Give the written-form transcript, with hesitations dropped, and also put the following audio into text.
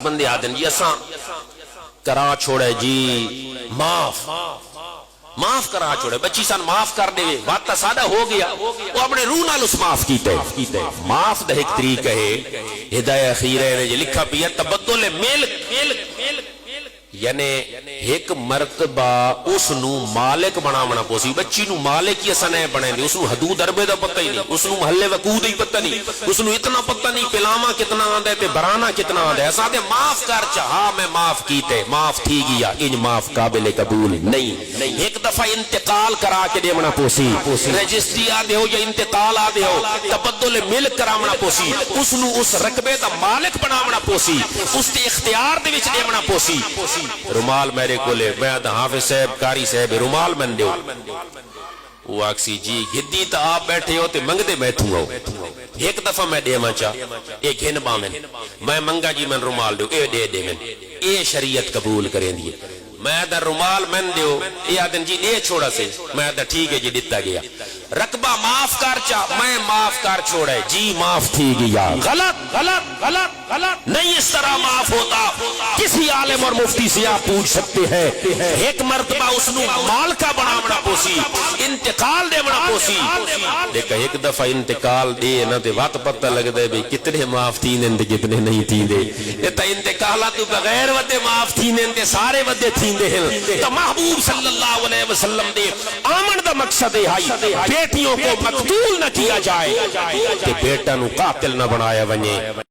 بندے آدن جی اساں کرا چھوڑے جی معاف کرا چھوڑے بچی سان معاف کر دے وقت سادہ ہو گیا وہ اپنے روح نال اس معاف کیتے معاف دا ایک طریقہ ہے ہدایہ خیرہ نے جو لکھا پیا تبدل ملک یعنی ایک مرتبہ اس نو مالک بنا پوسی بچی نو مالک ہی اساں نے بنے دی اس نو حدود اربے دا پتہ ہی نہیں اس نو محلے وقود ہی پتہ نہیں اس نو اتنا پتہ نہیں پلاما کتنا آندے تے برانا کتنا آندے ایسا دے معاف کر چاہا میں معاف کیتے معاف تھی گیا انج معاف قابل قبول نہیں ایک دفعہ انتقال کرا کے دے منا پوسی رجسٹری آدھے ہو یا انتقال آدھے ہو تبدل ملک کرا منا پوسی اس نو اس رقبے دا مالک بنا منا پوسی اس تے اختیار دے وچ دے منا پوسی رومال میرے کو لے میں حافظ صاحب کاری صاحب رومال من دیو وہ آکسی جی گدی تا آپ بیٹھے ہو تے منگ دے بیٹھوں ہو ایک دفعہ میں دے مچا ایک ہن بامن میں منگا جی من رومال دیو اے دے دے من اے شریعت قبول کریں دیئے میں دا رومال من دیو اے آدن جی دے چھوڑا سے میں دا ٹھیک ہے جی دیتا گیا رقبہ معاف کر چا میں معاف کر چھوڑے جی معاف تھی گیا غلط نہیں اس طرح معاف ہوتا کسی عالم اور مفتی سے آپ پوچھ سکتے ہیں ایک مرتبہ اس نو مال کا بنا پوسی انتقال دے بنا پوسی دیکھا ایک دفعہ انتقال دے نا دے وقت پتہ لگ دے بھی کتنے معاف تھین اندے کتنے نہیں تھین دے تا انتقالات تو بغیر ودے معاف تھین اندے سارے ودے تھین دے تا محبوب صلی اللہ علیہ وسلم دے آمن دا مقصد ہے بیٹیوں کو مقتول نہ کیا جائے کہ بیٹا نو قاتل نہ بنایا ونجے